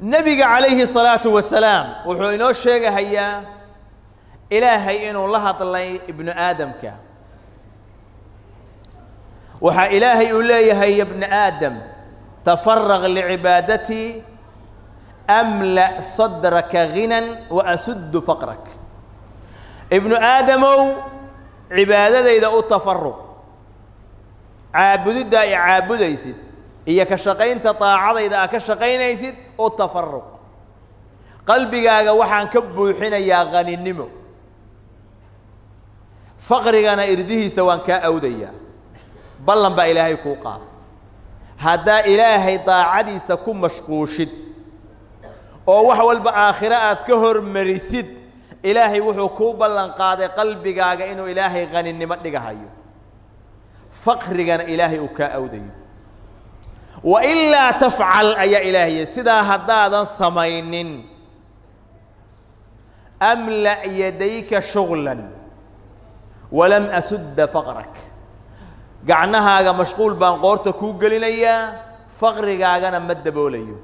النبي عليه الصلاة والسلام وحينو الشيء هيا إلهي إنه الله طلعي ابن آدم كا وحا إلهي يقول لي يا ابن آدم تفرغ لعبادتي أملأ صدرك غنى وأسد فقرك. ابن آدم عبادة إذا التفرغ عابد دا عابد يسد هي كشقين تطاعض إذا كشقين يسد التفرغ قلبي جاء وحن كبو حين يا غني النمو فقري أنا إرده سواء كأوديا بلن بإلهي كوقات هذا إلهي طاعدي سكون مشقوشد أو وحول بآخرات كهر مريسد إلهي وحكو بلن قاضي قلبي جاء إنه إلهي غني النمو نجاهيو فقري أنا إلهي كأوديا وإلا تفعل أي إلهي سدا هذا صمين أملأ يديك شغلا ولم أسد فقرك قعناها مشغول بانقورتك كوغلينيا فقري قاعنا مد بوليو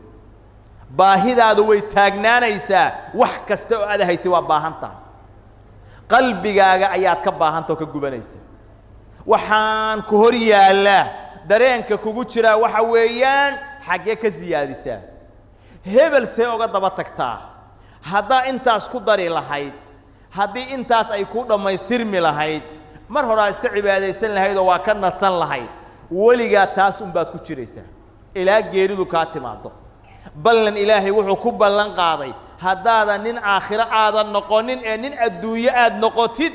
باهدا دوي تاغنانا يسا wax kasto aad haysi waa baahanta qalbigaaga ayaad ka baahanto ka gubanaysa waxaan ku hor yaala dareenka kugu jira waxa weeyaan xagee ka ziyaadisa hebel see uga daba tagtaa hada intaas ku dari lahayd hadii intaas ay ku dhamaystirmi lahayd mar hore iska cibaadeysan lahayd oo waa ka nasan lahayd waliga taas baad ku jiraysaa ilaa geeridu ka timaado ballan ilaahay wuxuu ku ballan qaaday hadaada nin aakhira aadan noqonin ee nin adduunyo aad noqotid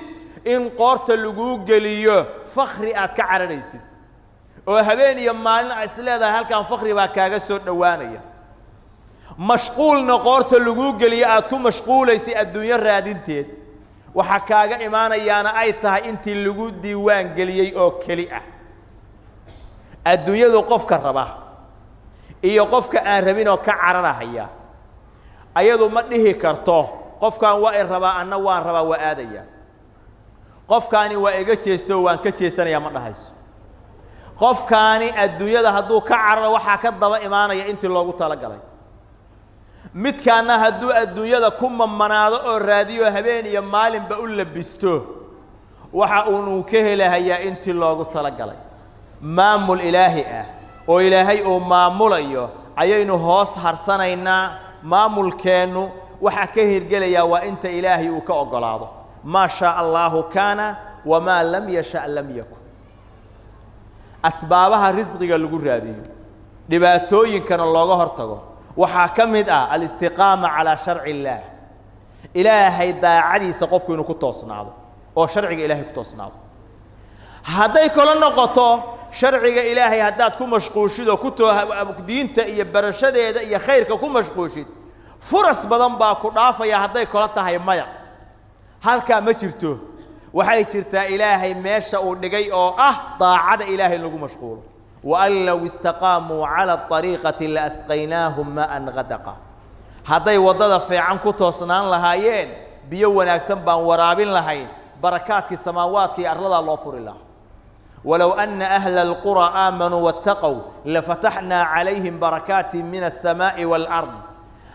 in qoorta lagu geliyo fakhri aad ka caranaysid oo habeen iyo maalin ay isleedahay halkan fakhri baa kaaga soo dhawaanaya mashquulna qoorta lagu geliyo aad ku mashquulaysi adduunyo raadinteed waxa kaaga imaanayaana ay tahay intii lagu diiwaan geliyay oo kali ah adduunyadu qofka raba iyo qofka aan rabin oo ka caranahaya ayadu ma dhihi karto qofkan waa ay rabaa anna waan rabaa waa aadaya qofkaani waa iga jeesto waan ka jeesanaya ma dhahayso qofkaani adduunyada hadduu ka cararo waxa ka daba imaanaya intii loogu tala galay midkaana hadduu adduunyada ku mamanaado oo raadiyo habeen iyo maalinba u labisto waxa uu ka helayaa intii loogu tala galay maamul ilaahi ah oo ilaahay oo maamulayo ayaynu hoos harsanaynaa maamulkeenu waxa ka hirgelaya waa inta ilaahay uu ka ogolaado ma sha Allah kana wama lam yasha lam yakun asbaabaha rizqiga lagu raadiyo dhibaatooyinkana looga hortago waxa kamid ah al-istiqama ala shar'i Allah ilaahay daacadiisa qofku inuu ku toosnaado oo sharciga ilaahay ku toosnaado haday kala noqoto sharciga ilaahay hadaad ku mashquushido ku diinta iyo barashadeeda iyo khayrka ku mashquushid furas badan baa ku dhaafaya haday kala tahay maya halka ma jirto waxay jirtaa ilaahay meesha uu dhigay oo ah daacada ilaahay lagu mashquulo وأن لو استقاموا على الطريقة لأسقيناهم ماء غدقا هذا وضد في عنكو توصنان لهايين بيو ناكسن بان ورابين لهاين بركات في السماوات في أرض الله فور الله ولو أن أهل القرى آمنوا واتقوا لفتحنا عليهم بركات من السماء والأرض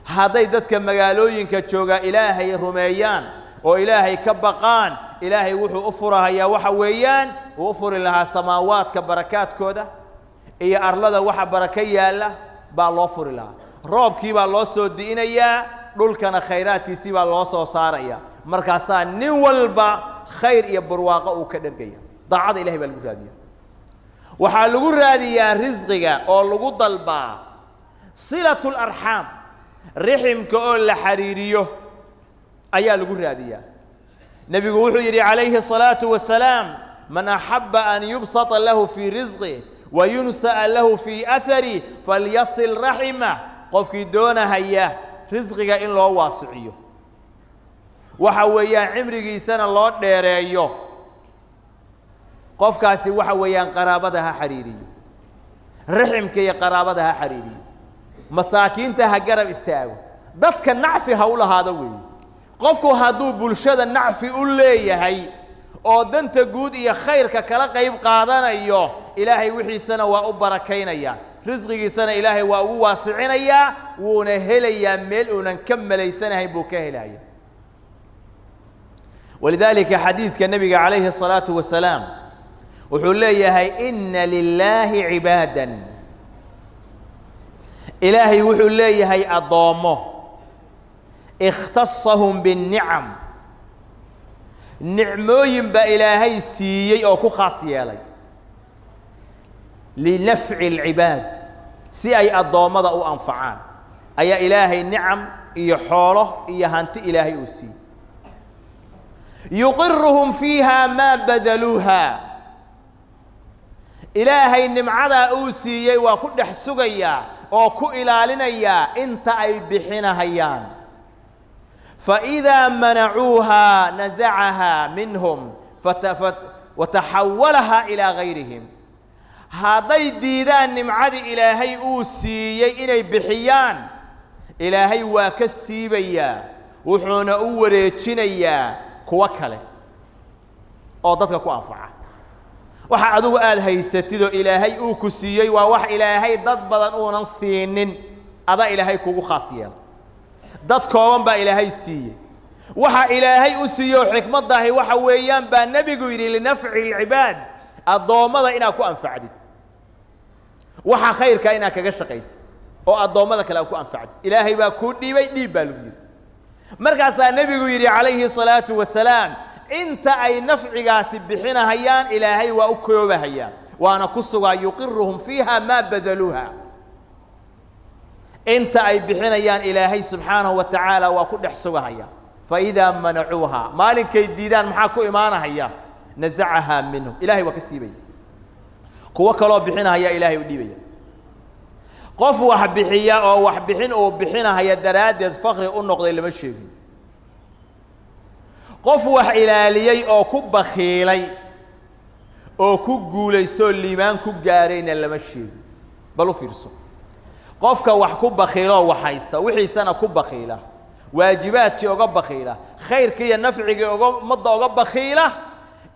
هذا يددك مقالوين كتشوغا إلهي رميان وإلهي كبقان إلهي وحو أفرها يا وحويان وأفر لها سماوات كبركات كودا إيه أرلدا وح بركية الله بالله فر الله رب كي بالله سودينا يا دول كان خيرات كيسي بالله صاريا مركزان نول با خير يبرواقه وكدرجيا ضاعد إلهي بالمرادية وحلو الرادية رزقك أو لو ضلبا صلة الأرحام رحم كأول حريريه أيا لو الرادية نبي وحي عليه الصلاة والسلام من أحب أن يبسط له في رزقه وينسأ له في أثري فليصل رحمه قفك دون هيا رزقك إن الله واسعيه وحويا عمرك سنة الله ديريو قفك وحويا قرابتها حريري رحمك يا قرابتها حريري مساكين تهجرب استاو ضدك النعف هؤلاء هذا وي قفك هادو بلشد النعف أولي هي oo danta guud iyo khayrka kala qayb qaadanaya ilaahay wixii sana waa u barakaynaya رزقي سنة إلهي وواسعين يا ونهل يا مل ونكمل سنة هي بوكه هي. ولذلك حديث النبي عليه الصلاة والسلام وحول هي إن لله عبادا إلهي وحول هي أضامه اختصهم بالنعم نعموين بإلهي سيئي أو كخاصية لي لنفع العباد سيئي الضوامضة أو أنفعان أي إلهي النعم يحوله يهانت إلهي أسي يقرهم فيها ما بذلوها إلهي النمعة أوسي وكل حسوغيا وكو إلالينيا انت أي بحين هيان فإذا منعوها نزعها منهم وتحولها إلى غيرهم هذا ديدان نمعد إلهي أوسي إني بحيان إلهي واكسيبيا وحون أوريتشينيا كوكله أو ضدك كو أنفعه waxa adigu aad haysatido ilaahay uu ku siiyay waa wax ilaahay dad badan oo nan siinin ada ilaahay kugu khaasiyay dad kooban baa ilaahay siiyay waxa ilaahay u siiyo xikmadahay waxa weeyaan baa nabigu yiri linafci alibad adoomada ina ku anfacdid waxa khayrka ina kaga shaqeys oo adoomada kale ku anfacdid ilaahay baa ku dhiibay dhiib baa lagu yiri markaas nabigu yiri alayhi salatu wasalaam انت اي نفعغاس بخينا هيان الهي واكوبه هيان وانا كسغا يقرهم فيها ما بذلوها انت اي بخينيان الهي سبحانه وتعالى وكدخسغا هيان فاذا منعوها مالك يديدان maxaa ku iimaanaya nazacaha minhum ilaahi wakasiibay kuwa kale bixinaya ilaahi u dhiibaya qof wax bixiya oo wax bixin oo bixinaya daraadeed faqri u noqday lama sheegin qof wax ilaaliyay oo ku bakhiilay oo ku guulaysto liimaan ku gaarayna lama sheegin bal u fiirso qofka wax ku bakhiilo wax haysta wixii sana ku bakhiila waajibaadkii uga bakhiila khayrkii iyo nafcigii uga madda uga bakhiila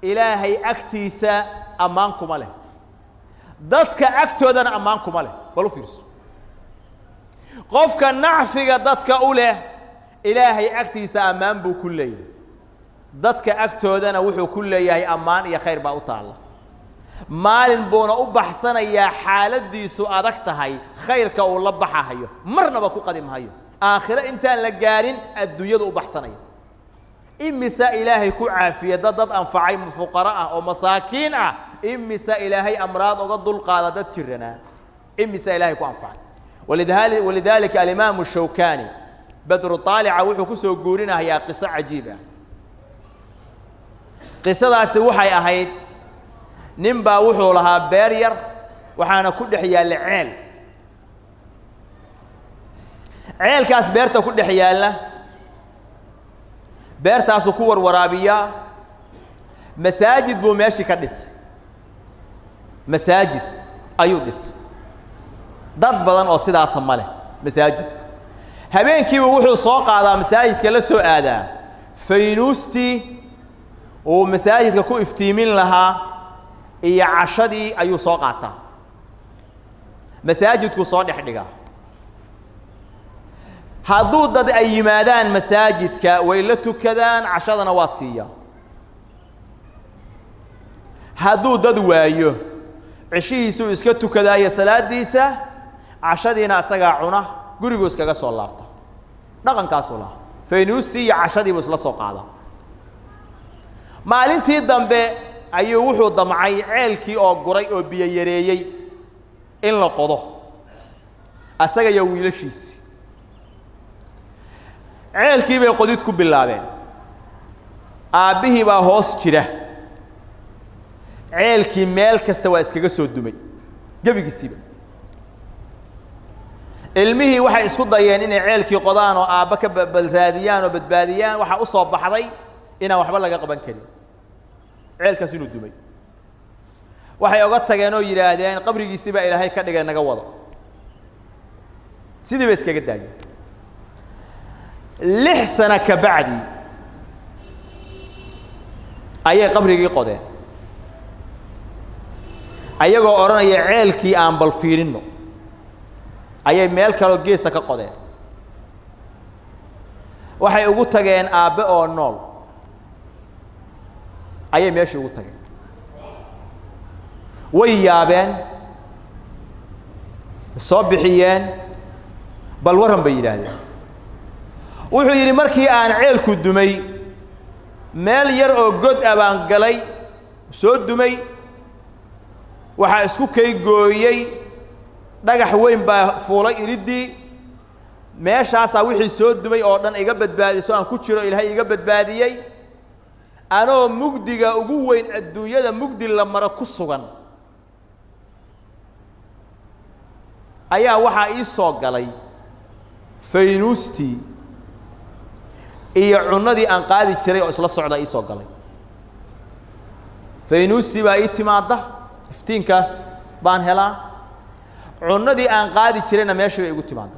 ilaahay agtiisa amaan kuma leh dadka agtoodana amaan kuma leh bal u fiirso qofka nacfiga dadka u leh ilaahay agtiisa amaan buu ku leeyahay dadka agtoodana wuxuu ku leeyahay amaan iyo khayr baa u taala maalin boona u baxsanaya xaaladiisu adag tahay khayrka uu la baxayo marnaba ku qadimahayo aakhira intaan la gaarin adduunyada u baxsanaya imisa ilaahay ku caafiya dad anfacay fuqara ah oo masaakiin ah imisa ilaahay amraad uga dul qaada dad jirana imisa ilaahay ku anfacay ولذلك الإمام الشوكاني بدر الطالع wuxuu ku soo guurinayaa qiso cajiib ah qisadaasi waxay ahayd nin baa wuxuu lahaa beer yar waxaana ku dhex yaal ceelkaas beerta ku dhex yaala beertaas ku warwaraabiya masaajid buu meeshii ka dhisay masaajid ayuu dhisay dad badan oo sidaas ma leh masaajidku habeenkii wuxuu soo qaadaa masaajidka la soo aadaa faynuusti oo masaajidka ku iftiimin lahaa iyo cashadii ayuu soo qaataa masaajidku soo dhexdhiga hadduu dad ay yimaadaan masaajidka way la tukadaan cashadana waa siiya hadduu dad waayo cishihiisu iska tukadaayo salaadiisa cashadiina asaga cuna gurigu iskaga soo laabta dhaqankaas ula faynuusti iyo cashadii buu isla soo qaadaa maalintii dambe ayuu wuxuu damcay ceelkii oo guray oo biyo yareeyay in la qodo asaga iyo wiilashiisi ceelkii bay qodid ku bilaabeen aabihii baa hoos jira ceelkii meel kasta waa iskaga soo dumay gabigiisiiba ilmihii waxay isku dayeen inay ceelkii qodaan oo aabba ka balraadiyaan oo badbaadiyaan waxa u soo baxday inaan waxba laga qaban karin ceelkaas inuu dumay waxay uga tageen oo yiraahdeen qabrigiisii baa ilaahay ka dhigay naga wado sidii bay iskaga daayeen 6 sano ka bacdi ayay qabrigii qodeen ayagoo oranaya ceelkii aan bal fiirino ayay meel kale geesa ka qodeen waxay ugu tageen aabe oo nool ayay meeshii ugu tageen way yaabeen soo bixiyeen bal waran bay yidhaahdeen wuxuu yidhi markii aan ceelku dumay meel yar oo god ah baan galay soo dumay waxaa isku kay gooyey dhagax weyn baa fuulay iridii meeshaasaa wixii soo dumay oo dhan iga badbaadiso aan ku jiro ilaahay iga badbaadiyey anoo mugdiga ugu weyn adduunyada mugdi la maro ku sugan ayaa waxaa ii soo galay faynuustii iyo cunadii aan qaadi jiray oo isla socda ii soo galay faynuustii baa ii timaada iftiinkaas baan helaa cunadii aan qaadi jirayna meeshii bay igu timaada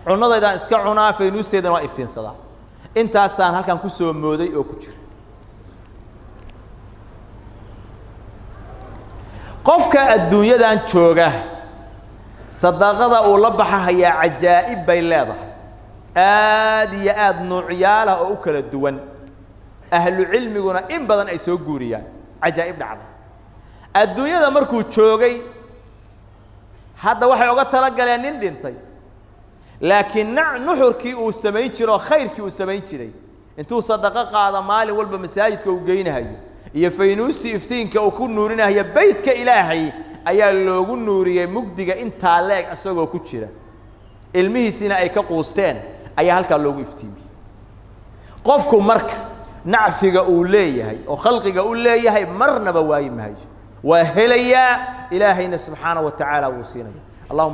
cunadaydaan iska cunaa faynuusteedana waa iftiinsadaa intaasaan halkan ku soo mooday oo ku jira qofka adduunyadan jooga sadaqada uu la baxayaa cajaa'ib bay leedahay aad iyo aad nuucyaala oo u kala duwan ahlu cilmiguna in badan ay soo guuriyaan cajaa'ib dhacda adduunyada markuu joogay hadda waxay uga tala galeen nin dhintay laakiin nuxurkii uu samayn jiro khayrkii uu samayn jiray intuu sadaqa qaada maalin walba masaajidka uu geynayo iyo faynuustii iftiinka uu ku nuurinayo beydka ilaahay ayaa loogu nuuriyey mugdiga intaa leeg asagoo ku jira ilmihiisina ay ka quusteen ayaa halkaa loogu iftiimiyey qofku marka nacfiga uu leeyahay oo khalqiga uu leeyahay marnaba waayi maayo waa helayaa ilaahayna subxaanahu wa tacaala wuu siinaya